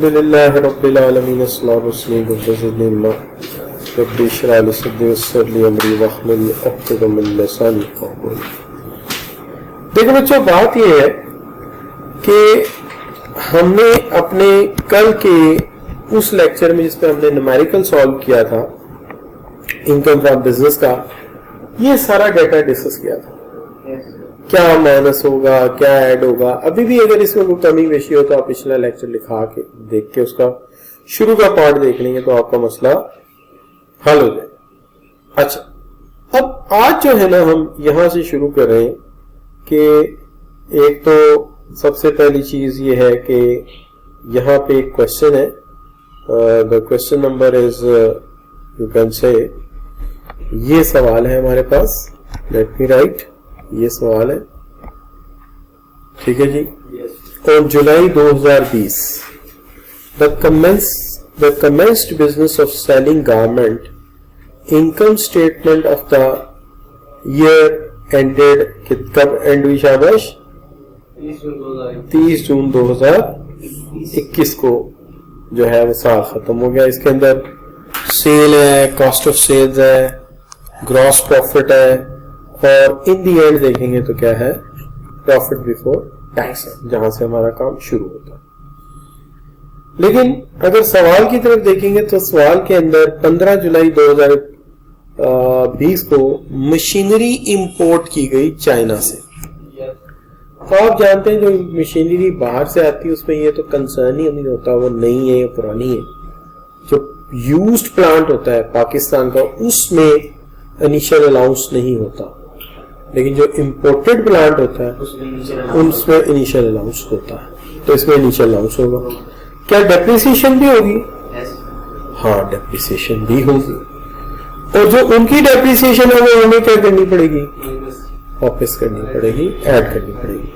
अल्हम्दुलिल्लाहि रब्बिल आलमीन अस्सलातु वस्सलामु अला रसूलिल्लाह रब्बि इश्रह ली सदरी वयस्सिर ली अमरी वहलुल उक़दतम मिन लिसानी यफ़क़हू क़ौली। देखो बच्चों, बात यह है कि हमने अपने कल के उस लेक्चर में जिसपे हमने न्यूमेरिकल सॉल्व किया था इनकम फ्रॉम बिजनेस का, ये सारा डेटा डिस्कस किया था। क्या माइनस होगा, क्या ऐड होगा। अभी भी अगर इसमें कोई कमी बेशी हो तो आप पिछला लेक्चर लिखा के देख के उसका शुरू का पार्ट देख लेंगे तो आपका मसला हल हो जाए। अच्छा, अब आज जो है ना हम यहां से शुरू कर रहे हैं कि एक तो सबसे पहली चीज ये है कि यहाँ पे एक क्वेश्चन है। The question number is you can say, ये सवाल है हमारे पास। लेट मी राइट, ये सवाल है, ठीक है जी। On July 2020, the commenced business of selling garment, income statement of the year ended, कब एंड हुई शाबाश? 30 जून 2021 को जो है वो साल खत्म हो गया। इसके अंदर सेल है, कॉस्ट ऑफ सेल्स है, ग्रॉस प्रॉफिट है, और इन दी एंड देखेंगे तो क्या है, प्रॉफिट बिफोर टैक्स है, जहां से हमारा काम शुरू होता है। लेकिन अगर सवाल की तरफ देखेंगे तो सवाल के अंदर 15 जुलाई 2020 को मशीनरी इंपोर्ट की गई चाइना से। तो आप जानते हैं जो मशीनरी बाहर से आती है उसमें ये तो कंसर्न ही नहीं होता वो नई है या पुरानी है। जो यूज्ड प्लांट होता है पाकिस्तान का उसमें इनिशियल अलाउंस नहीं होता, लेकिन जो इंपोर्टेड प्लांट होता है उसमें इनिशियल अलाउंस होता है। तो इसमें इनिशियल अलाउंस होगा। क्या डेप्रिसिएशन भी होगी? हाँ, डेप्रिसिएशन भी होगी। और जो उनकी डेप्रिसिएशन है वो हमें क्या करनी पड़ेगी? वापस करनी पड़ेगी, ऐड करनी पड़ेगी।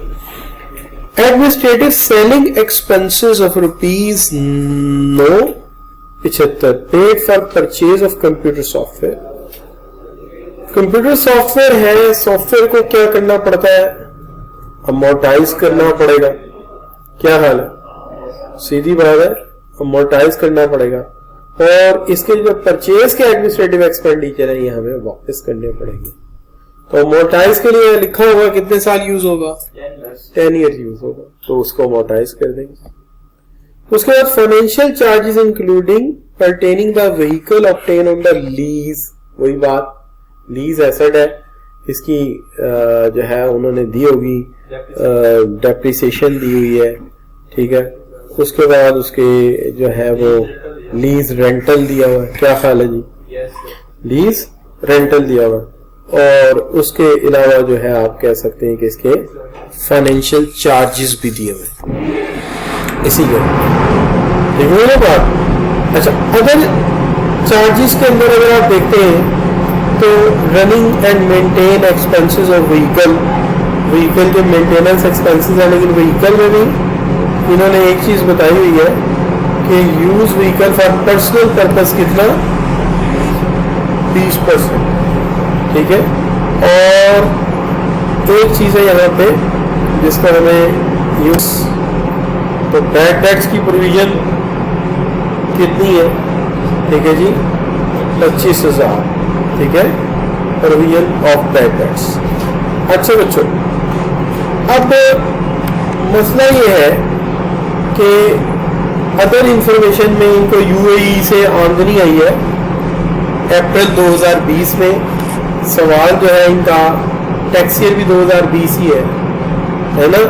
Administrative selling expenses of ₹975 paid for purchase of computer software. Computer software है, सॉफ्टवेयर को क्या करना पड़ता है? अमोर्टाइज करना पड़ेगा। क्या हाल है? सीधी बात है, अमोर्टाइज करना पड़ेगा। और इसके जो परचेज के एडमिनिस्ट्रेटिव एक्सपेंडिचर है ये हमें वापस करने पड़ेंगे। तो अमोर्टाइज के लिए लिखा होगा कितने साल यूज होगा? 10 ईयर यूज होगा, तो उसको अमोर्टाइज कर देंगे। उसके बाद financial charges including pertaining the vehicle obtain on the lease. वही बात, लीज एसेट है, इसकी जो है उन्होंने दी होगी, डेप्रिसिएशन दी हुई है, ठीक है। उसके बाद उसके जो है वो लीज रेंटल दिया हुआ है। क्या ख्याल है जी? लीज रेंटल दिया हुआ है। और उसके अलावा जो है आप कह सकते हैं कि इसके फाइनेंशियल चार्जेस भी दिए हुए इसी जगह बात। अच्छा, अदर चार्जेस के अंदर अगर आप देखते हैं तो running and maintain expenses of vehicle के मेंटेनेंस एक्सपेंसेस है, लेकिन व्हीकल में भी इन्होंने एक चीज बताई हुई है कि use vehicle for personal purpose कितना? 20%, ठीक है। और एक चीज है यहाँ पे जिसका हमें यूज, तो बैड डेट्स की प्रोविजन कितनी है? ठीक है जी, 25,000, ठीक है, प्रोविजन ऑफ बैड डेट्स। अच्छा बच्चों, अब मसला ये है कि अदर इंफॉर्मेशन में इनको यूएई से आमदनी आई है अप्रैल 2020 में। सवाल जो है इनका टैक्स ईयर भी 2020 ही है ना,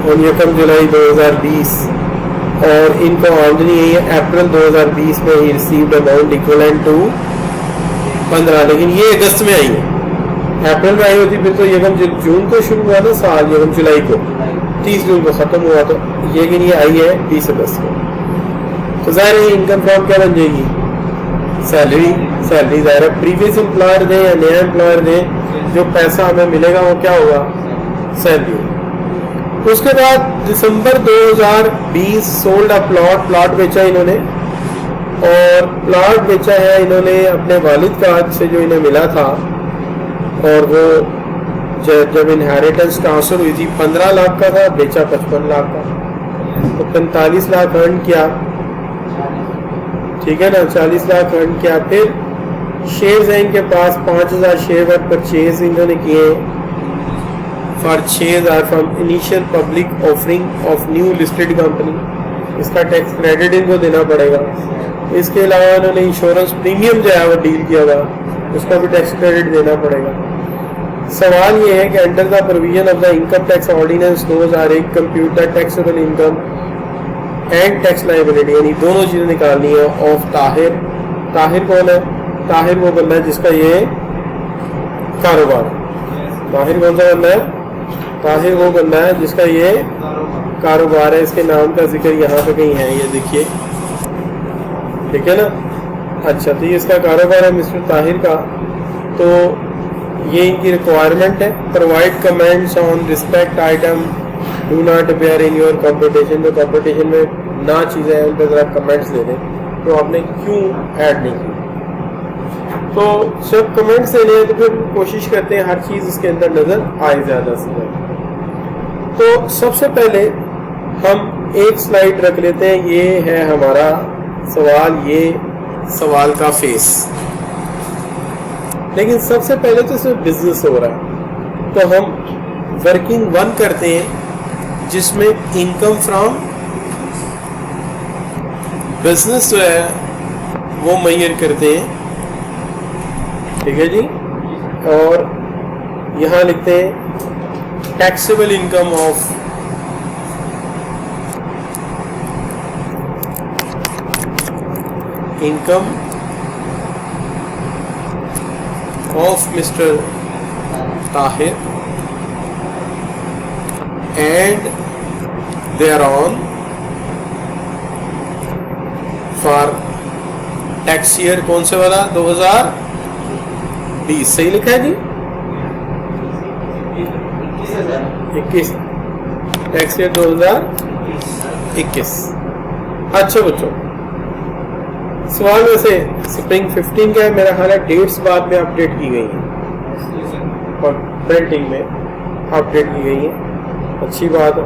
और यकम जुलाई 2020, और इनको आमदनी आई है अप्रैल 2020 में ही रिसीव्ड अमाउंट इक्वलेंट टू 15, लेकिन ये अगस्त में आई है। अप्रैल में आई होती फिर तो यकम जून को शुरू हुआ ना साल, यकम जुलाई को, 30 जून को खत्म हुआ, तो लेकिन ये आई है 20 अगस्त को। तो जाहिर है इनकम फ्रॉम क्या बन जाएगी? सैलरी जाहिर है। प्रीवियस एम्प्लॉयर दे या नया एम्प्लॉयर दे, जो पैसा हमें मिलेगा वो क्या होगा? सैलरी। उसके बाद दिसंबर 2020 सोल्ड अ प्लॉट बेचा इन्होंने, और प्लॉट बेचा है इन्होंने अपने वालिद का हक से जो इन्हें मिला था, और वो जब इनहेरिटेंस ट्रांसफर हुई थी 15 लाख का था, बेचा 55 लाख का। तो 45 लाख अर्न किया, ठीक है ना, 40 लाख अर्न किया। फिर शेयर्स हैं इनके पास 5000 शेयर पर परचेज इन्होंने किए for 6000 from initial public offering of new listed company, इसका टैक्स क्रेडिट इनको देना पड़ेगा। इसके अलावा इन्होंने इंश्योरेंस प्रीमियम जो है वो डील किया हुआ, उसका भी टैक्स क्रेडिट देना पड़ेगा। सवाल ये है कि under the provision of the income tax ordinance 2001 computer taxable income and tax liability, यानी दोनों चीज़ें निकालनी है ऑफ ताहिर। ताहिर कौन है? ताहिर वो बंदा है जिसका ये कारोबार। ताहिर कौन सा बंदा है? ताहिर वो बंदा है जिसका ये कारोबार है। इसके नाम का जिक्र यहाँ पे कहीं है, ये देखिए, ठीक है ना। अच्छा, तो ये इसका कारोबार है मिस्टर ताहिर का। तो ये इनकी रिक्वायरमेंट है, provide comments on respect item do not appear in your competition. जो कंपटीशन में ना चीज़ें हैं उन पर ज़रा कमेंट्स दे दें, तो आपने क्यों ऐड नहीं की। तो जब कमेंट्स देने हैं तो फिर कोशिश करते हैं हर चीज़ उसके अंदर नज़र आए ज़्यादा से ज़्यादा। तो सबसे पहले हम एक स्लाइड रख लेते हैं, ये है हमारा सवाल, ये सवाल का फेस। लेकिन सबसे पहले तो इसमें बिजनेस हो रहा है, तो हम वर्किंग 1 करते हैं जिसमें इनकम फ्रॉम बिजनेस जो है वो मुहैया करते हैं, ठीक है जी। और यहाँ लिखते हैं taxable income of income of Mr. Tahir and thereon for tax year कौन से वाला 2020 सही लिखा है जी, 21 टैक्स ईयर 2021। अच्छा बच्चों, सवाल वैसे स्प्रिंग 15 का है, मेरा ख्याल है डेट्स बाद में अपडेट की गई हैं और प्रिंटिंग में अपडेट की गई है, अच्छी बात है।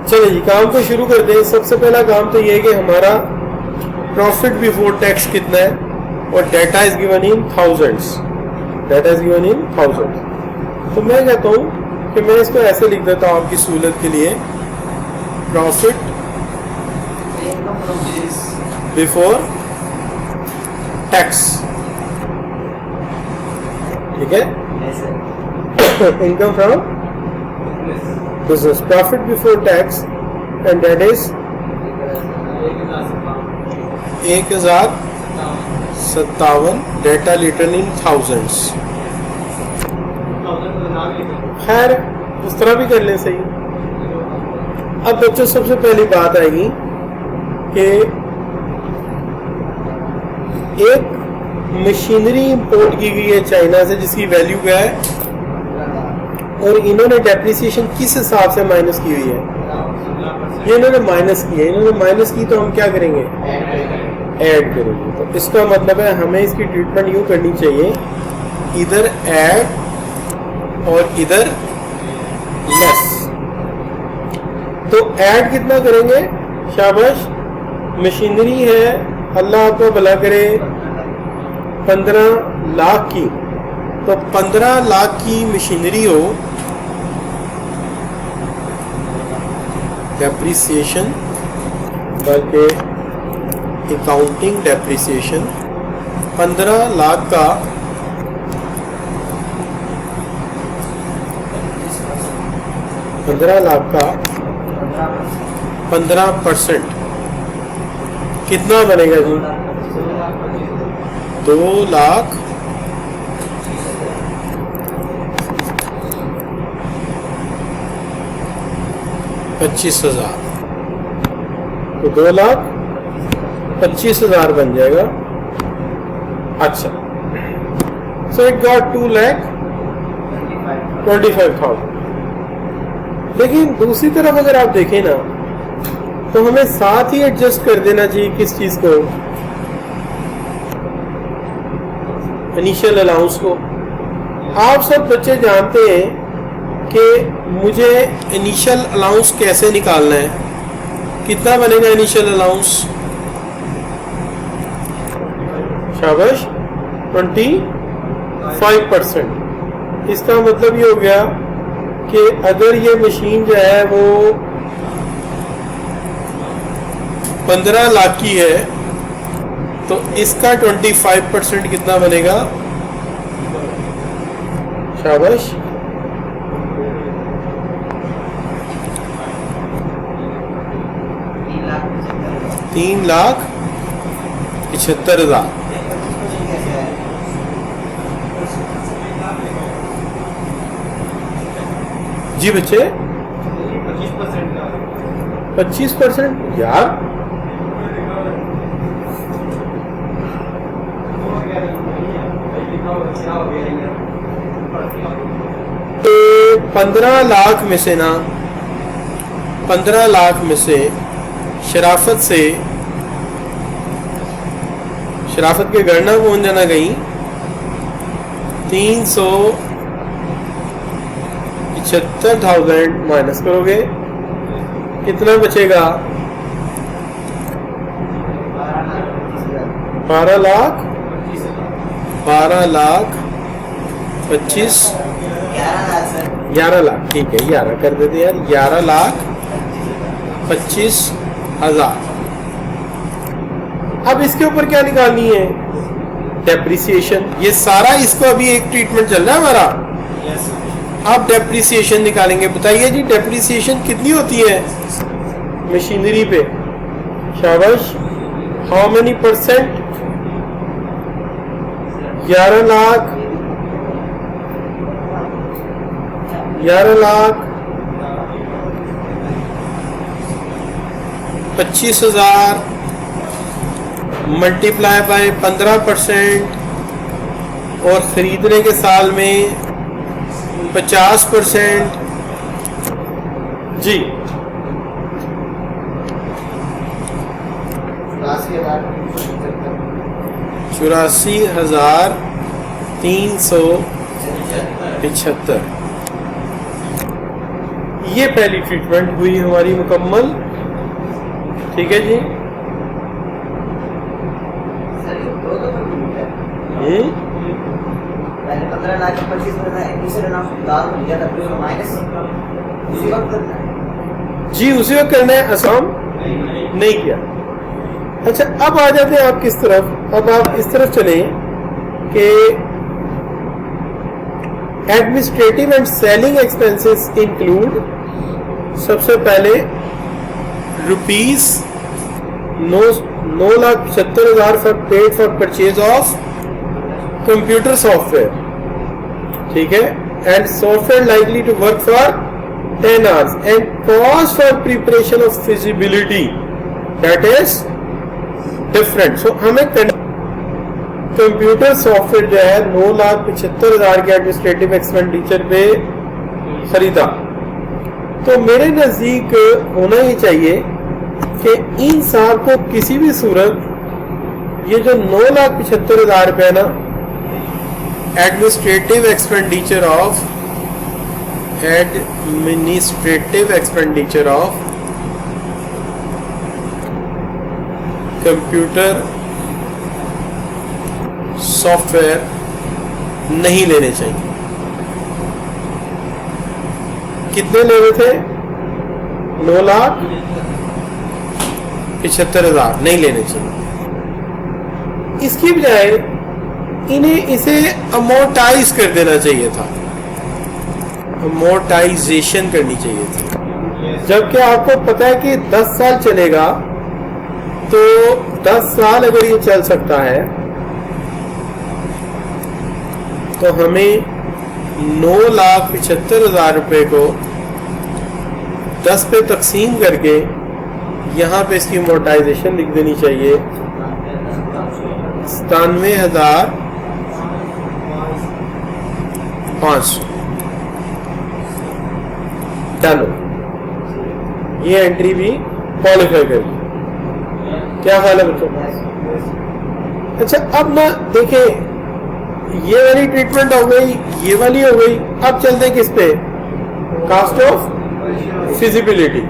चलिए जी, काम को शुरू करते हैं। सबसे पहला काम तो ये है कि हमारा प्रॉफिट बिफोर टैक्स कितना है, और data is given in thousands, data is given in thousands. तो मैं कहता हूँ कि मैं इसको ऐसे लिख देता हूँ आपकी सहूलत के लिए, प्रॉफिट बिफोर टैक्स, ठीक है। Income from business, profit before tax, and that is 1057, data return in thousands. खैर उस तरह भी कर लें, सही। अब बच्चों सबसे पहली बात आएगी कि एक मशीनरी इंपोर्ट की गई है चाइना से जिसकी वैल्यू क्या है, और इन्होंने डेप्रिसिएशन किस हिसाब से माइनस की हुई है, ये इन्होंने माइनस की है। इन्होंने माइनस की तो हम क्या करेंगे, ऐड करेंगे। तो इसका मतलब है हमें इसकी ट्रीटमेंट यूँ करनी चाहिए, इधर ऐड और इधर लेस। तो ऐड कितना करेंगे, शाबाश, मशीनरी है, अल्लाह आपको भला करे, 15 लाख की। तो 15 लाख की मशीनरी हो, डेप्रिसिएशन बल्कि अकाउंटिंग डेप्रिसिएशन 15 लाख का 15% कितना बनेगा जी, 2,25,000। तो 2,25,000 बन जाएगा। अच्छा, सो इट गॉट 2,25,000। लेकिन दूसरी तरफ अगर आप देखें ना, तो हमें साथ ही एडजस्ट कर देना चाहिए किस चीज को, इनिशियल अलाउंस को। आप सब बच्चे जानते हैं कि मुझे इनिशियल अलाउंस कैसे निकालना है, कितना बनेगा इनिशियल अलाउंस? शाबाश, 25%। इसका मतलब ये हो गया कि अगर ये मशीन जो है वो 15 लाख की है तो इसका 25% कितना बनेगा? शाबाश, 3,75,000। जी बच्चे, 25% यार, तो 15 लाख में से ना, 15 लाख में से शराफत के गणना पहुंच जाना कहीं 375,000 माइनस करोगे, कितना बचेगा? 12 लाख 25, 11 लाख, ठीक है 11 कर देते यार, 11,25,000। अब इसके ऊपर क्या निकालनी है? डेप्रिसिएशन। ये सारा इसको अभी एक ट्रीटमेंट चल रहा है हमारा। अब डेप्रिसिएशन निकालेंगे। बताइए जी, डेप्रिसिएशन कितनी होती है मशीनरी पे? शाबाश, how many percent? 11 lakh 25,000 multiply by 15% और खरीदने के साल में 50%। जी 84,375। ये पहली ट्रीटमेंट हुई हमारी मुकम्मल। ठीक है जी, पहले 15 लाख 25 माइनस जी उसी वक्त करना है, आसान नहीं किया। अच्छा, अब आ जाते हैं आप किस तरफ? अब आप इस तरफ चलें कि administrative and selling expenses include, सबसे पहले ₹9,75,000 for paid for purchase of computer software. ठीक है, and software likely to work for 10 hours and cost for preparation of feasibility, that is different. So हमें कंप्यूटर सॉफ्टवेयर जो है 9,75,000 के administrative expenditure पे खरीदा, तो मेरे नजदीक होना ही चाहिए कि इन साहब को किसी भी सूरत ये जो 9,75,000 रुपए ना administrative expenditure of computer software नहीं लेने चाहिए। कितने लेने थे? 9,75,000 नहीं लेने चाहिए। इसकी बजाय इन्हें इसे अमोर्टाइज कर देना चाहिए था, अमोर्टाइजेशन करनी चाहिए थी। जबकि आपको पता है कि 10 साल चलेगा, तो 10 साल अगर ये चल सकता है तो हमें 9,75,000 रुपए को 10 पे तकसीम करके यहाँ पे इसकी अमोर्टाइजेशन लिख देनी चाहिए 97,500। चलो, ये एंट्री भी क्वालिफाई करिए। क्या ख्याल है बच्चों? अच्छा, अब ना देखें, ये वाली ट्रीटमेंट हो गई, ये वाली हो गई। अब चलते किस पे? कॉस्ट ऑफ फिजिबिलिटी,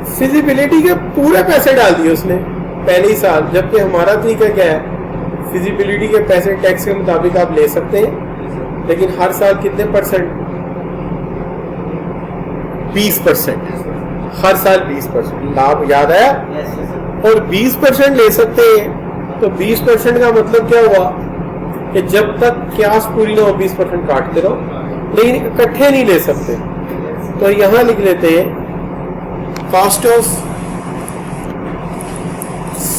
फिजिबिलिटी के पूरे पैसे डाल दिए उसने पहले ही साल, जबकि हमारा तरीका क्या है, फिजिबिलिटी के पैसे टैक्स के मुताबिक आप ले सकते हैं, लेकिन हर साल कितने परसेंट, 20%, हर साल 20%। लाभ याद आया? और 20% ले सकते हैं, तो 20% का मतलब क्या हुआ कि जब तक क्यास पूरी ना हो 20% काटते रहो, लेकिन इकट्ठे नहीं ले सकते। तो यहां लिख लेते हैं कॉस्ट ऑफ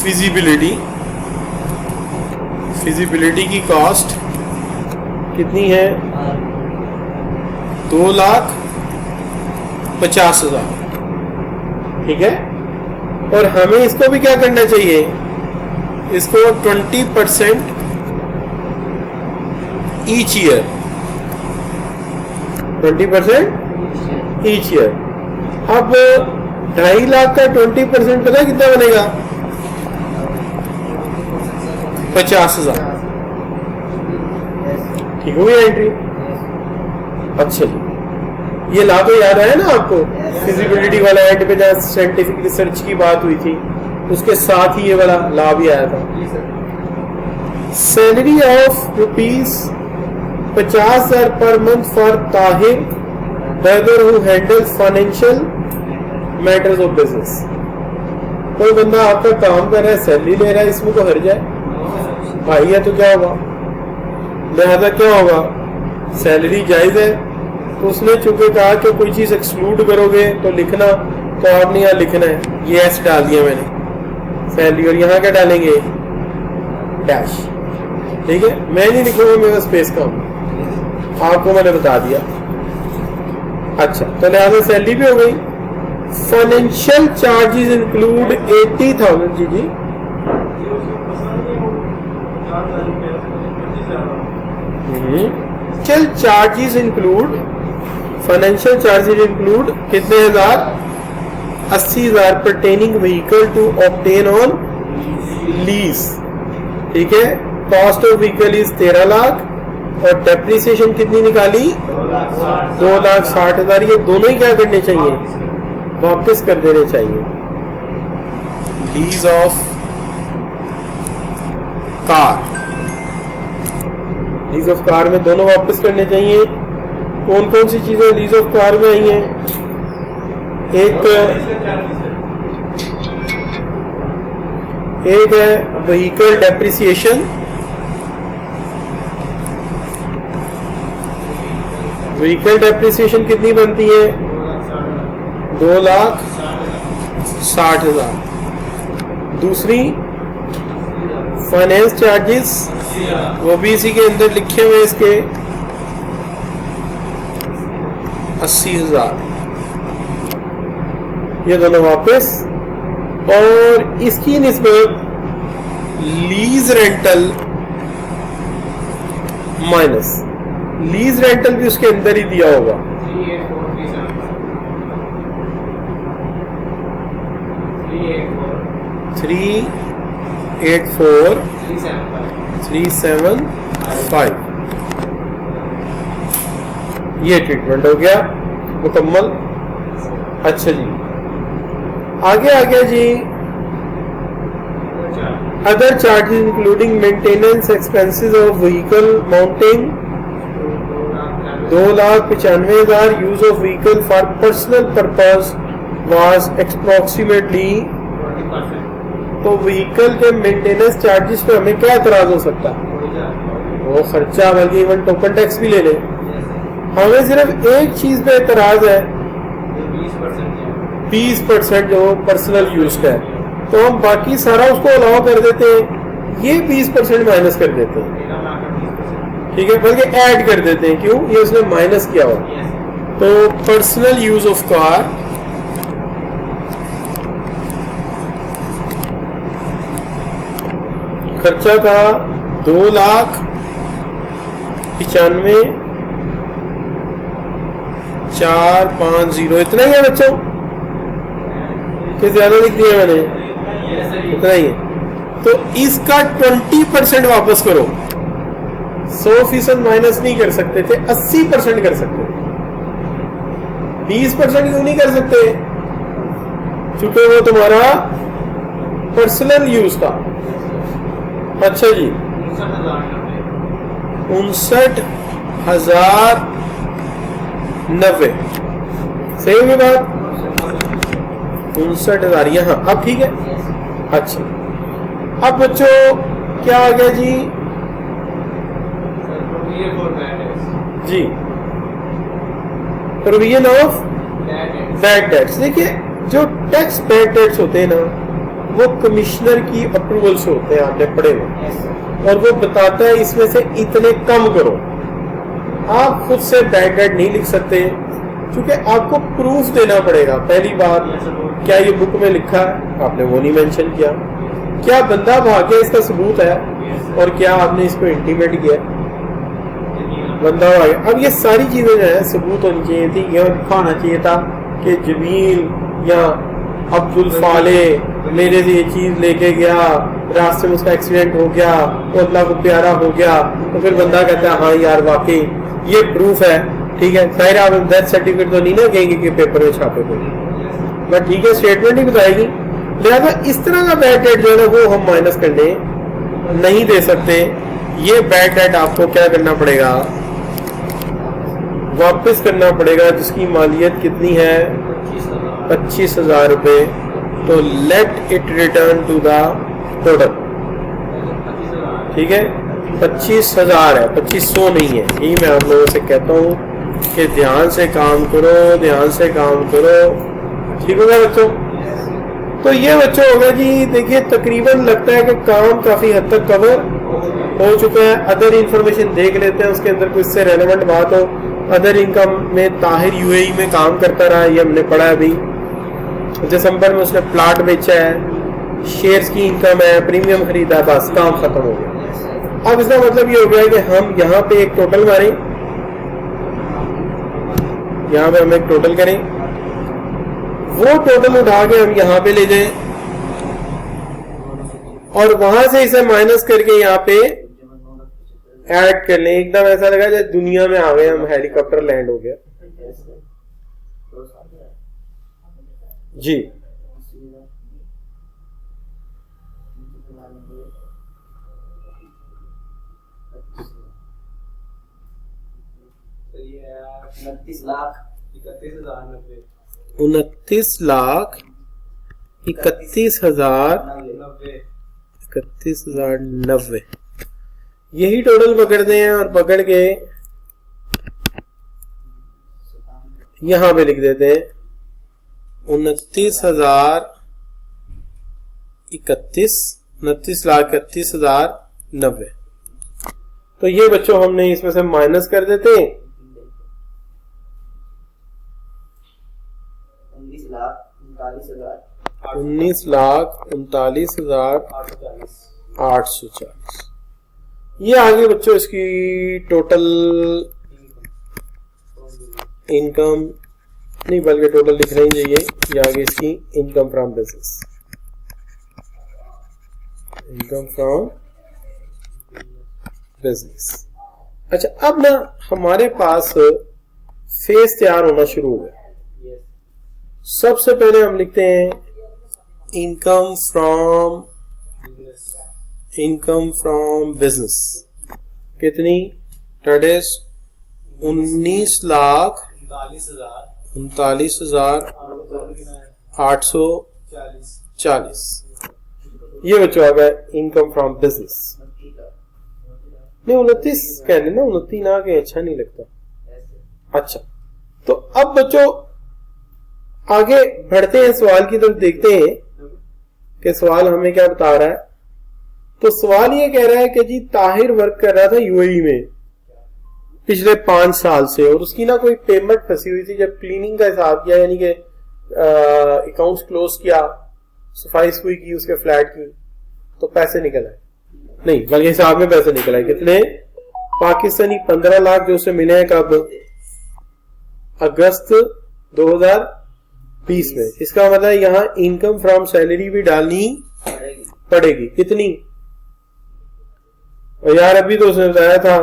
फिजिबिलिटी, फिजिबिलिटी की कॉस्ट कितनी है, 2,50,000, ठीक है। और हमें इसको भी क्या करना चाहिए, इसको 20% ईच ईयर, 20% ईच ईयर। अब 2.5 लाख का 20% पता कितना बनेगा, 50,000, ठीक हो गया एंट्री। अच्छा जी, ये ला तो याद आया ना आपको, फिजिबिलिटी वाला एंड पे जहाँ साइंटिफिक रिसर्च की बात हुई थी, उसके साथ ही ये वाला ला भी आया था। Salary of ₹50,000 per month for Tahir वेदर who handles financial matters of business. कोई बंदा आपका काम कर रहा है, सैलरी ले रहा है, इसमें तो हर जाए भाई है, तो क्या होगा, लिहाजा क्या होगा, सैलरी जायज है। तो उसने चूंकि कहा कि कोई चीज एक्सक्लूड करोगे तो लिखना, तो आपने यहाँ लिखना है, ये एस डाल दिया मैंने सैलरी, और यहाँ क्या डालेंगे, डैश, ठीक है। मैं नहीं लिखूंगा, मेरा स्पेस का आपको मैंने बता दिया। अच्छा, तो लिहाजा सैलरी भी हो गई। फाइनेंशियल चार्जेस इंक्लूड 80,000, जी जी financial charges include, financial charges include कितने हजार, 80,000 pertaining vehicle to obtain on lease, ठीक है। Cost of vehicle is 13 lakh और डेप्रिसिएशन कितनी निकाली, 2,60,000। ये दोनों ही क्या करने चाहिए, वापस कर देने चाहिए। Lease of car, lease of car में दोनों वापस करने चाहिए। कौन कौन सी चीजें लीज ऑफ कार में आई हैं, एक है व्हीकल डेप्रिसिएशन, व्हीकल डेप्रिसिएशन कितनी बनती है, 2,60,000। दूसरी फाइनेंस चार्जेस, वो भी इसी के अंदर लिखे हुए, इसके 80,000, ये दोनों वापस। और इसकी निस्बत lease rental minus, lease rental भी उसके अंदर ही दिया होगा, 384,375। ये ट्रीटमेंट हो गया मुकम्मल। अच्छा जी, आगे आ गया जी, other charges including maintenance expenses of vehicle mounting, 2,95,000। Use of vehicle for personal purpose was approximately, तो व्हीकल के मेंटेनेंस चार्जेस पे हमें क्या एतराज हो सकता है, वो खर्चा, बल्कि इवन टोकन टैक्स भी ले लें। हमें सिर्फ एक चीज पे एतराज है, 20% जो पर्सनल यूज का है, तो हम बाकी सारा उसको अलाउ कर देते हैं, ये 20% माइनस कर देते हैं, ठीक है, बल्कि ऐड कर देते हैं। क्यों, ये उसने माइनस किया हुआ। तो पर्सनल यूज ऑफ कार, खर्चा था 2,95,450, इतना ही है बच्चों, कि ज्यादा लिख दिया मैंने, इतना ही है। तो इसका 20% वापस करो, 100% माइनस नहीं कर सकते थे, 80% कर सकते थे। 20% क्यों नहीं कर सकते? क्योंकि वो तुम्हारा पर्सनल यूज था। अच्छा जी, 59,090 सही होगी बात? 59,000 यहाँ अब ठीक है। अच्छा, अब बच्चों क्या आ गया जी? जी, प्रोविजन ऑफ बैड डेट्स। देखिए, जो टैक्स बैड डेट्स होते हैं ना, वो कमिश्नर की अप्रूवल से होते हैं, आपने पढ़े हुए, और वो बताता है इसमें से इतने कम करो। आप खुद से बैड डेट नहीं लिख सकते, क्योंकि आपको प्रूफ देना पड़ेगा। पहली बात, क्या ये बुक में लिखा है? आपने वो नहीं मेंशन किया। क्या बंदा भाग गया, इसका सबूत है? और क्या आपने इसको इंटीमेट किया? बंदा भाग गया। अब ये सारी चीजें जो है सबूत होनी चाहिए थी। यह लिखा होना चाहिए था कि जमील या अब्दुल फाले मेरे से ये चीज लेके गया, रास्ते में उसका एक्सीडेंट हो गया, वो अल्लाह को प्यारा हो गया, तो फिर बंदा कहता है हाँ यार वाकई ये प्रूफ है। ठीक है, जाहिर आप डेथ सर्टिफिकेट तो नहीं ना कहेंगे कि पेपर में छापे कोई, बट ठीक है स्टेटमेंट ही बताएगी। लिहाजा इस तरह का बैड डेट जो है ना, वो हम माइनस करने नहीं दे सकते। ये बैड डेट आपको क्या करना पड़ेगा? वापस करना पड़ेगा, जिसकी मालियत कितनी है? 25,000 रुपए। तो let it return to the total. ठीक है, 25,000 है, 2500 नहीं है। यही मैं आप लोगों से कहता हूँ कि ध्यान से काम करो, ध्यान से काम करो। ठीक होगा बच्चों? तो ये बच्चों होगा जी। देखिए, तकरीबन लगता है कि काम काफी हद तक कवर हो चुका है। अदर इंफॉर्मेशन देख लेते हैं, उसके अंदर कुछ से रेलेवेंट बात हो। अदर इनकम में ताहिर यूएई में काम करता रहा, ये हमने पढ़ा अभी। दिसंबर में उसने प्लाट बेचा है, शेयर्स की इनकम है, प्रीमियम खरीदा, बस काम खत्म हो गया। अब इसका मतलब ये हो गया कि हम यहाँ पे एक टोटल मारें, यहाँ पे हम एक टोटल करें, वो टोटल उठा के हम यहाँ पे ले जाएं और वहां से इसे माइनस करके यहाँ पे ऐड कर लें। एकदम ऐसा लगा जैसे दुनिया में आ गए हम, हेलीकॉप्टर लैंड हो गया जी। उनतीस लाख 31,31,90 यही टोटल पकड़ते हैं और पकड़ के यहां पे लिख देते हैं 29,31,90। तो ये बच्चों हमने इसमें से माइनस कर देते हैं 19,39,840। ये आगे बच्चों इसकी टोटल इनकम नहीं, बल्कि टोटल लिख रही चाहिए। ये आगे इसकी income from business, income from business. अच्छा, अब ना हमारे पास फेस तैयार होना शुरू हो गया। सबसे पहले हम लिखते हैं इनकम फ्रॉम बिजनेस। कितनी? That is 19,39,840। ये बच्चों आ गया इनकम फ्रॉम बिजनेस। नहीं 29 कहने ना, 29 ना के अच्छा नहीं लगता। अच्छा, तो अब बच्चों आगे बढ़ते हैं, सवाल की तरफ देखते हैं कि सवाल हमें क्या बता रहा है। तो सवाल ये कह रहा है कि जी ताहिर वर्क कर रहा था यूएई में पिछले 5 साल से, और उसकी ना कोई पेमेंट फंसी हुई थी। जब क्लीनिंग का हिसाब किया, यानी कि अकाउंट्स क्लोज किया, सफाई सुई की उसके फ्लैट की, तो पैसे निकल आए। नहीं बल्कि हिसाब में पैसे निकल आए। कितने? पाकिस्तानी 15 लाख जो उसे मिले हैं कब? अगस्त 2020 में। इसका मतलब यहाँ इनकम फ्रॉम सैलरी भी डालनी पड़ेगी। कितनी? और यार अभी तो उसने बताया था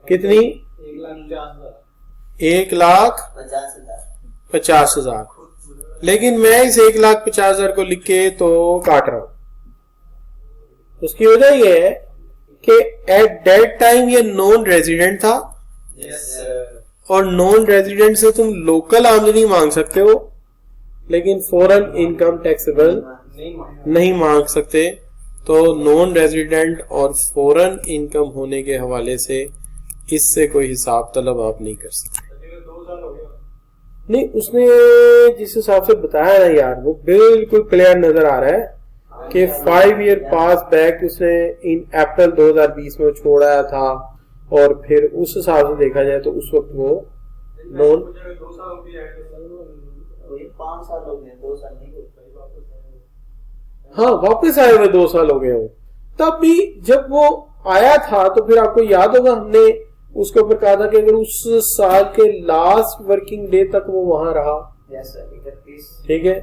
कितनी? 1,50,000, लेकिन मैं इस 1,50,000 को लिख के तो काट रहा हूं। उसकी वजह यह है कि एट दैट टाइम ये नॉन रेजिडेंट था। और नॉन रेजिडेंट से तुम लोकल आमदनी मांग सकते हो, लेकिन फॉरेन इनकम टैक्सेबल नहीं मांग सकते। तो नॉन रेजिडेंट और फॉरेन इनकम होने के हवाले से इससे कोई हिसाब तलब आप नहीं कर सकते। नहीं, उसने जिस हिसाब से बताया ना यार, वो बिल्कुल क्लियर नजर आ रहा है कि 5 ईयर पास बैक उसने इन अप्रैल 2020 में छोड़ा था, और फिर उस हिसाब से देखा जाए तो उस वक्त वो नॉन 5 साल हो गए, 2 साल नहीं हुए। हाँ, वापस आए हुए 2 साल हो गए हो। तब भी जब वो आया था तो फिर आपको याद होगा हमने उसके ऊपर कहा था कि अगर उस साल के लास्ट वर्किंग डे तक वो वहां रहा, ठीक है,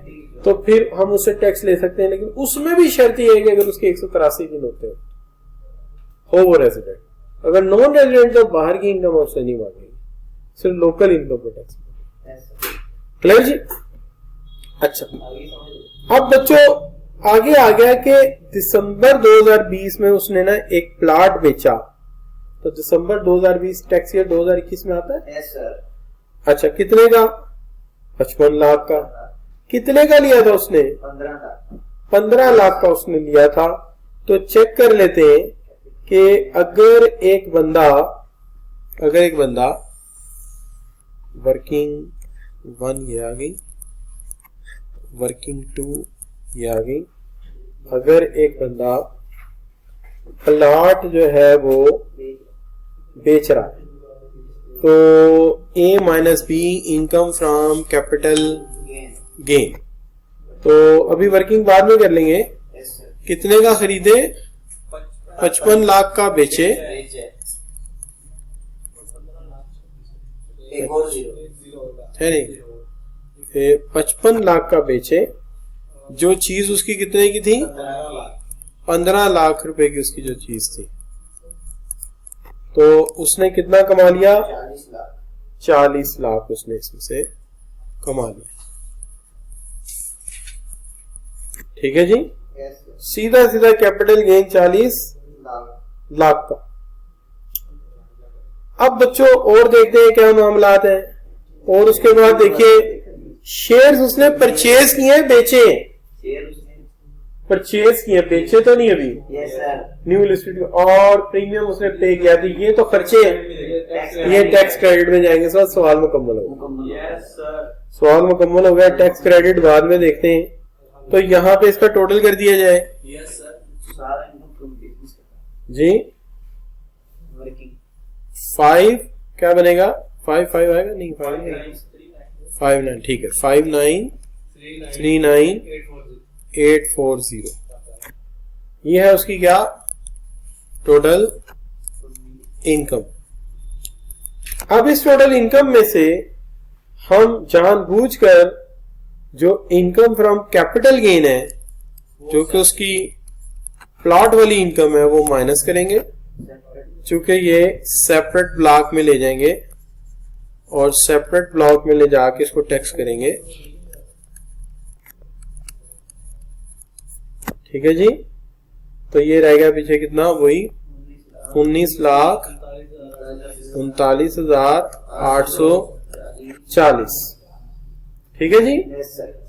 तो फिर हम उससे टैक्स ले सकते हैं। लेकिन उसमें भी शर्त यह है कि अगर उसके 183 दिन होते हो वो रेजिडेंट। अगर नॉन रेजिडेंट तो बाहर की इनकम उससे नहीं मांगेगी, सिर्फ लोकल इनकम पर टैक्स। क्लियर जी? अच्छा, अब बच्चों आगे आ गया कि दिसंबर 2020 में उसने ना एक प्लाट बेचा। तो दिसंबर 2020 टैक्स ईयर 2021 में आता है। Yes sir. अच्छा, कितने का? 55 लाख का। कितने का लिया था उसने? 15 लाख का उसने लिया था। तो चेक कर लेते हैं कि अगर एक बंदा वर्किंग 1 ये आ गई, वर्किंग 2 ये आ गई। अगर एक बंदा प्लॉट जो है वो बेच रहा है, तो A minus be income from capital gain. तो अभी वर्किंग बाद में कर लेंगे। कितने का खरीदे? 55 लाख का बेचे। है नहीं, 55 लाख का बेचे। जो चीज उसकी कितने की थी? 15 लाख रुपए की उसकी जो चीज थी। तो उसने कितना कमा लिया? 40 लाख उसने इसमें से कमा लिया। ठीक है जी, सीधा सीधा कैपिटल गेन 40 लाख का। अब बच्चों और देखते हैं क्या मामलात हैं। और उसके बाद देखिए, शेयर्स उसने परचेज किए हैं, बेचे? परचेज किए, बेचे तो नहीं अभी। New listed. और प्रीमियम उसने पे किया था। ये तो खर्चे, ये टैक्स क्रेडिट में जाएंगे। सर सवाल मुकम्मल हो गया। सवाल मुकम्मल हो गया। टैक्स क्रेडिट बाद में देखते हैं। तो यहाँ पे इसका टोटल कर दिया जाए। जी 5 क्या बनेगा? 5 आएगा? नहीं, 5 9, ठीक है। 5939,840 ये है उसकी क्या? Total income. अब इस टोटल इनकम में से हम जानबूझकर जो इनकम फ्रॉम कैपिटल गेन है, जो कि उसकी प्लॉट वाली इनकम है, वो माइनस करेंगे। चूंकि ये सेपरेट ब्लॉक में ले जाएंगे और सेपरेट ब्लॉक में ले जाके इसको टैक्स करेंगे। ठीक है जी। तो ये रह गया पीछे कितना? वही 19,39,840। ठीक है जी।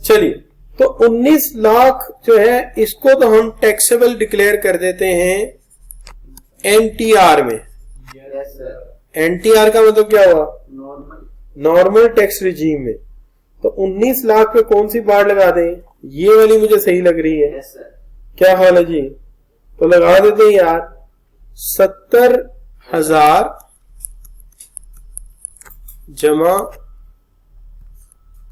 चलिए, तो 19 लाख जो है इसको तो हम टैक्सेबल डिक्लेयर कर देते हैं एनटीआर में। एनटीआर का मतलब क्या हुआ? नॉर्मल टैक्स रिजीम में। तो 19 लाख पे कौन सी बार लगा दें? ये वाली मुझे सही लग रही है। क्या हाल है जी? तो लगा देते हैं यार 70,000 जमा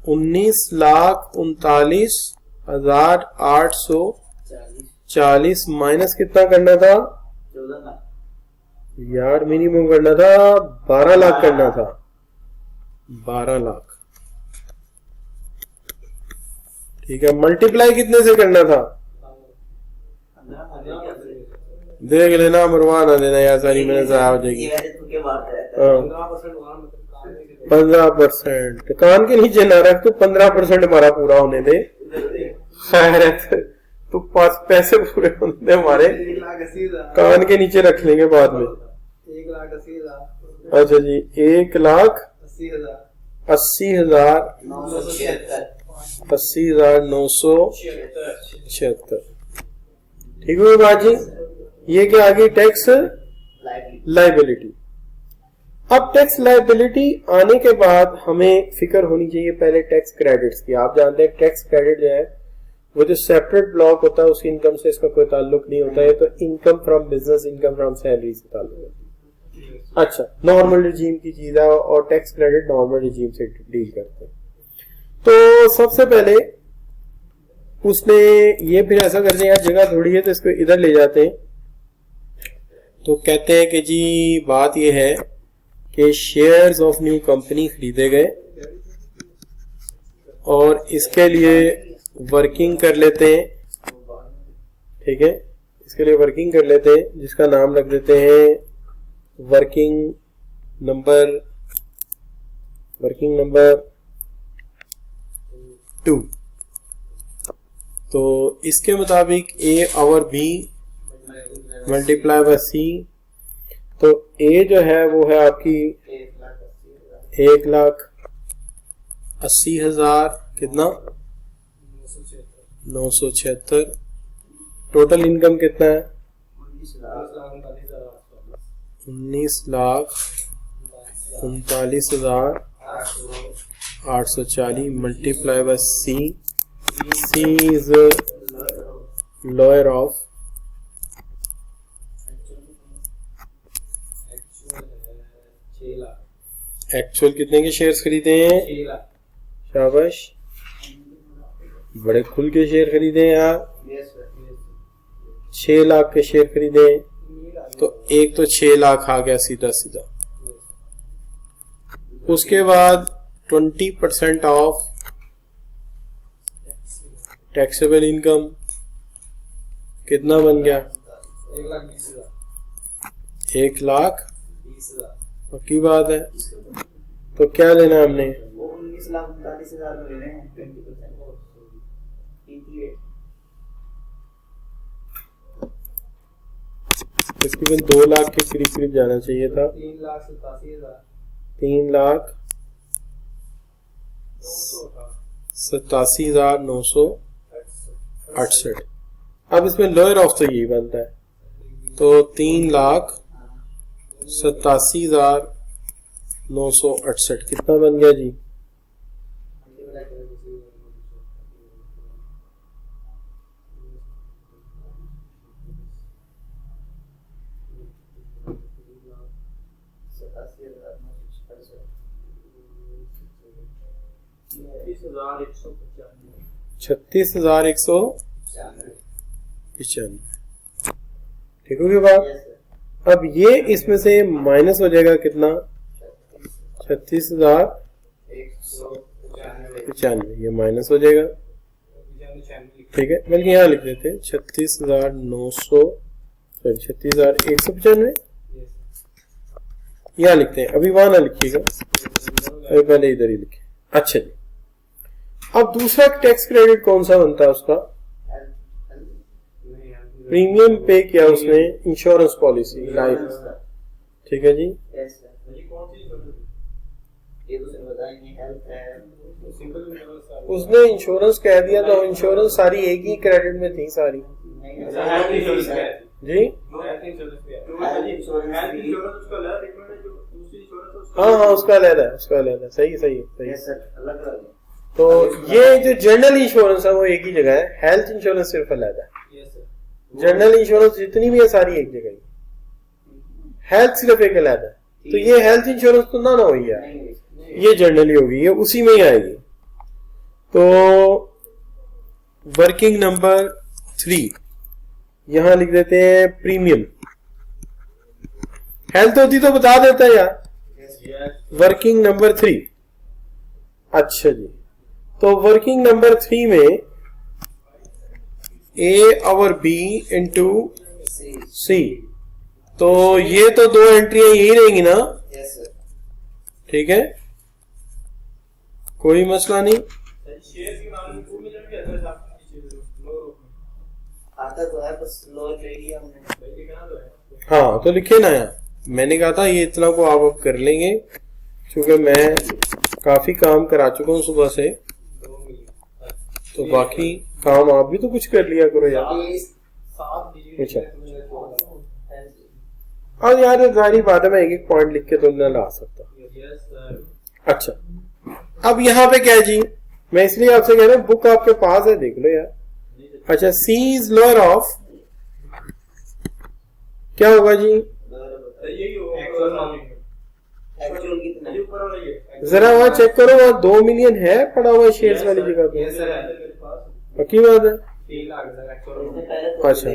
19,39,840 माइनस कितना करना था? 14 लाख यार मिनिमम करना था, 12 लाख करना था। 12 लाख, ठीक है। मल्टीप्लाई कितने से करना था? देख लेना, मरवा ना देना यार, सारी मैंने ज़ाया हो जाएगी। 15%। कान के नीचे ना रख, तो 15% हमारा पूरा होने दे। खैर है, तो पैसे पूरे होने दे हमारे, 1,80,000 कान के नीचे रख लेंगे बाद में। 1,80,000 अच्छा जी, 1,80,000 80,000 80,976। ठीक है बात जी। ये क्या आ गई? Tax liability. अब टैक्स लाइबिलिटी आने के बाद हमें फिक्र होनी चाहिए पहले टैक्स क्रेडिट्स की। आप जानते हैं टैक्स क्रेडिट जो है वो जो सेपरेट ब्लॉक होता है उसकी इनकम से इसका कोई ताल्लुक नहीं होता है, तो income from business, income from salary से ताल्लुक होता है। अच्छा, नॉर्मल रिजीम की चीज है और टैक्स क्रेडिट नॉर्मल रिजीम से डील करते हैं। तो सबसे पहले उसने ये, फिर ऐसा करते हैं यार जगह थोड़ी है तो इसको इधर ले जाते हैं। तो कहते हैं कि जी बात ये है कि शेयर्स ऑफ न्यू कंपनी खरीदे गए और इसके लिए वर्किंग कर लेते हैं। ठीक है, इसके लिए वर्किंग कर लेते हैं जिसका नाम रख देते हैं वर्किंग नंबर 2। तो इसके मुताबिक A और B मल्टीप्लाई बाय C, तो A जो है वो है आपकी 1,80,000 कितना 976। टोटल इनकम कितना है 19,39,840 multiply by C। C is lower of actual कितने के शेयर्स खरीदे हैं? शाबाश, बड़े खुल के शेयर खरीदे हैं यार। 6 लाख के शेयर खरीदे हैं, तो एक तो 6 लाख आ गया सीधा सीधा। उसके बाद 20% ऑफ टैक्सेबल इनकम कितना बन गया 1,20,000। पक्की बात है। तो क्या लेना हमने 19,39,000 में लेने हैं 20%। तकरीबन 2 लाख के करीब करीब जाना चाहिए था। 3,87,968। अब इसमें लोअर ऑफ तो यही बनता है, तो 3,87,968 कितना बन गया जी? $36,195। ठीक होगी बात। अब ये इसमें से माइनस हो जाएगा कितना 36,195, ये माइनस हो जाएगा। ठीक है, बल्कि यहाँ लिख देते हैं 36,195, यहाँ लिखते हैं, अभी वहां ना लिखिएगा, अभी पहले इधर ही लिखे। अच्छा जी, अब दूसरा टैक्स क्रेडिट कौन सा बनता है उसका? प्रीमियम पे किया उसने इंश्योरेंस पॉलिसी लाइफ। ठीक है जी, उसने इंश्योरेंस कह दिया तो इंश्योरेंस सारी एक ही क्रेडिट में थी सारी जी। हाँ, उसका अलग है, सही सही। तो ये जो जनरल इंश्योरेंस है वो एक ही जगह है, हेल्थ इंश्योरेंस सिर्फ अलग है। जनरल इंश्योरेंस जितनी भी है सारी एक जगह ही, हेल्थ सिर्फ एक अलग है। तो ये हेल्थ इंश्योरेंस तो ना हुई है, ये जनरली होगी, ये उसी में ही आएगी। तो वर्किंग नंबर 3 यहां लिख देते हैं प्रीमियम। हेल्थ होती तो बता देता है यार। Working number 3। अच्छा जी, तो वर्किंग नंबर 3 में A और B इंटू C, तो ये तो 2 एंट्रियां यही रहेंगी ना। ठीक है, कोई मसला नहीं। आता तो है बस लोअर ले लिया हमने। हाँ तो लिखे ना यार, मैंने कहा था ये इतना को आप अब कर लेंगे, क्योंकि मैं काफी काम करा चुका हूँ सुबह से, तो बाकी काम आप भी तो कुछ कर लिया करो यार। अच्छा और यार जारी बात है, मैं एक एक पॉइंट लिख के तो न ला सकता। अच्छा अब यहाँ पे क्या है जी, मैं इसलिए आपसे कह रहा हूँ बुक आपके पास है, देख लो यार। अच्छा सी इज लोअर ऑफ, क्या होगा जी, जरा वहां चेक करो, वहां 2 मिलियन है पड़ा हुआ शेयर्स वाली जगह पे, पक्की बात है। अच्छा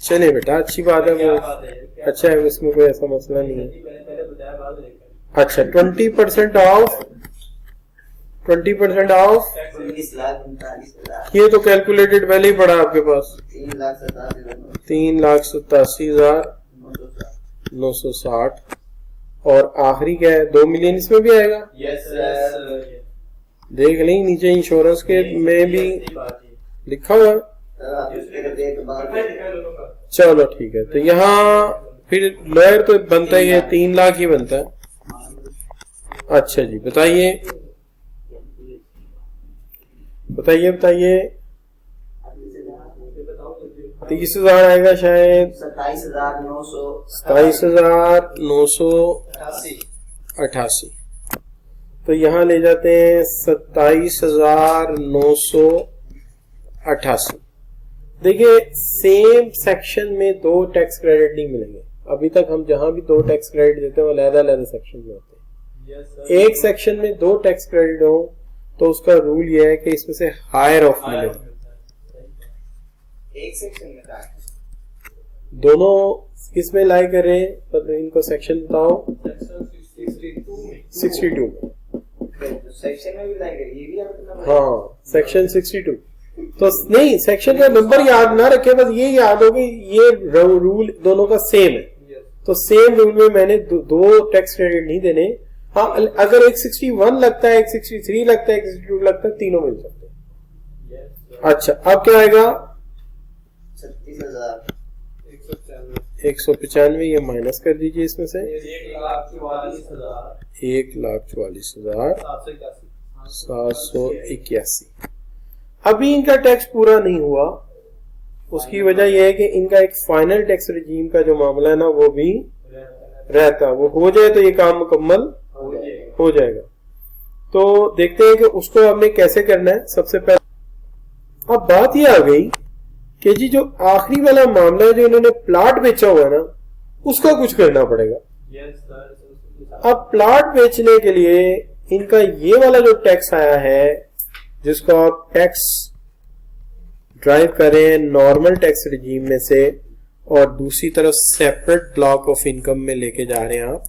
चलिए बेटा अच्छी बात है, वो अच्छा है, इसमें कोई ऐसा मसला नहीं है। अच्छा 20% ऑफ 19 लाख 39,000। ये तो कैलकुलेटेड पहले ही पड़ा आपके पास, 3,87,960 और आखिरी क्या है 2 मिलियन, इसमें भी आएगा। देख लें नीचे इंश्योरेंस के में भी लिखा हुआ। चलो ठीक है, तो यहाँ फिर लॉयर तो बनता ही है, 3 लाख ही बनता है। अच्छा जी बताइए बताइए बताइए, 30,000 आएगा शायद, 27,988। तो यहाँ ले जाते हैं 27,988। देखिए सेम सेक्शन में 2 टैक्स क्रेडिट नहीं मिलेंगे, अभी तक हम जहां भी 2 टैक्स क्रेडिट देते हैं वो अलग-अलग सेक्शन में होते हैं। एक सेक्शन में 2 टैक्स क्रेडिट हो तो उसका रूल ये है कि इसमें से हायर ऑफ मिलेगा। एक सेक्शन में दोनों किस में लाई करें, तो इनको सेक्शन बताओ। 62 सेक्शन में भी लाएंगे, ये भी हाँ सेक्शन 62। तो नहीं सेक्शन का नंबर याद ना रखे, बस ये याद हो कि ये रूल दोनों का सेम है। तो सेम रूल में मैंने 2 टैक्स क्रेडिट नहीं देने। हाँ अगर एक 61 लगता है, एक 63 लगता है, एक 62 लगता है, तीनों मिल सकते हैं। अच्छा अब क्या आएगा, 195। ये माइनस कर दीजिए इसमें से, 1,44,781। अभी इनका टैक्स पूरा नहीं हुआ, उसकी वजह यह है कि इनका एक फाइनल टैक्स रिजीम का जो मामला है ना वो भी रहता, वो हो जाए तो ये काम मुकम्मल हो जाएगा। तो देखते हैं कि उसको हमने कैसे करना है। सबसे पहले अब बात ये आ गई कि जी जो आखिरी वाला मामला है, जो इन्होंने प्लॉट बेचा हुआ है ना, उसका कुछ करना पड़ेगा। अब प्लॉट बेचने के लिए इनका ये वाला जो टैक्स आया है, जिसको आप टैक्स ड्राइव करें नॉर्मल टैक्स रिजीम में से और दूसरी तरफ सेपरेट ब्लॉक ऑफ इनकम में लेके जा रहे हैं आप,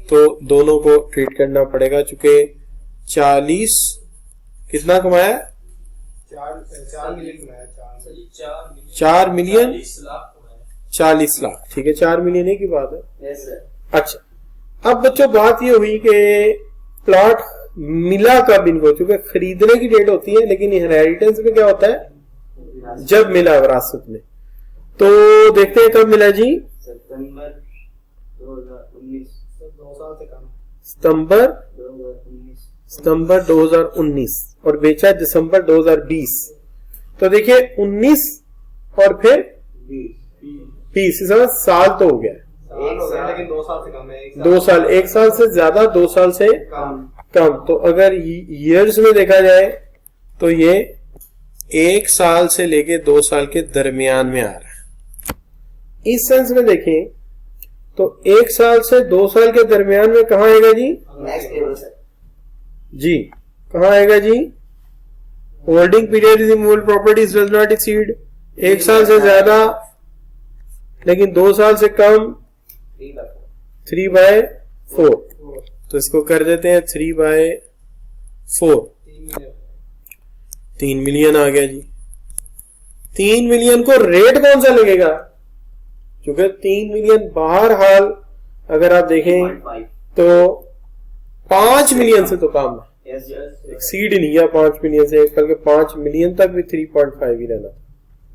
तो दोनों को ट्रीट करना पड़ेगा। चूंकि 40 कितना कमाया, 4 मिलियन 40 लाख, ठीक है 4 मिलियन की बात है। अच्छा अब बच्चों बात ये हुई कि प्लॉट मिला कब इनको, चूंकि खरीदने की डेट होती है, लेकिन इनहेरिटेंस में क्या होता है जब मिला विरासत में। तो देखते हैं कब मिला जी, सितंबर 2019, 2 साल से कम, सितंबर 2019 और बेचा दिसंबर 2020। तो देखिए 19 और फिर 20, इस साल तो हो गया, लेकिन 2 साल से कम है, 2 साल, 1 साल से ज्यादा 2 साल से कम। तो अगर ईयर्स में देखा जाए तो ये 1 साल से लेके 2 साल के दरमियान में आ रहा है। इस सेंस में देखें तो 1 साल से 2 साल के दरमियान में कहां आएगा जी, नेक्स्ट टेबल से जी कहां आएगा जी, holding period is movable properties does not exceed 1 साल से ज्यादा लेकिन 2 साल से कम 3/4। तो इसको कर देते हैं 3/4, 3 मिलियन आ गया जी। 3 मिलियन को रेट कौन सा लगेगा, क्योंकि 3 मिलियन बाहर हाल अगर आप देखें तो 5 मिलियन से तो कम है, यस यस एक्सीड ही नहीं किया 5 मिलियन से, बल्कि 5 मिलियन तक भी 3.5 ही रहना था।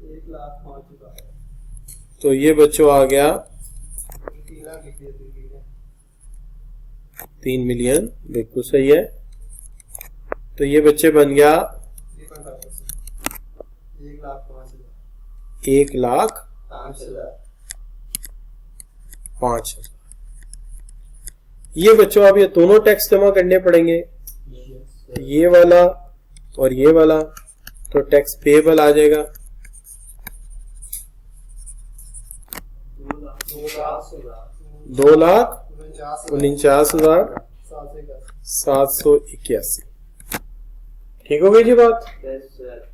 1,05,000 तो ये बच्चों आ गया 3 लाख लिख दिया 3 मिलियन, बिल्कुल सही है। तो ये बच्चे बन गया 1,05,000 1,05,000। ये बच्चों अब ये दोनों टैक्स जमा करने पड़ेंगे, ये वाला और ये वाला, तो टैक्स पेएबल आ जाएगा 2,49,781। ठीक हो गई जी बात।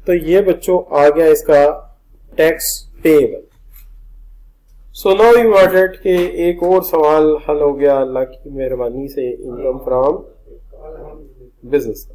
तो ये बच्चों आ गया इसका tax payable. So now you wanted के एक और सवाल हल हो गया अल्लाह की मेहरबानी से, इनकम फ्रॉम बिजनेस।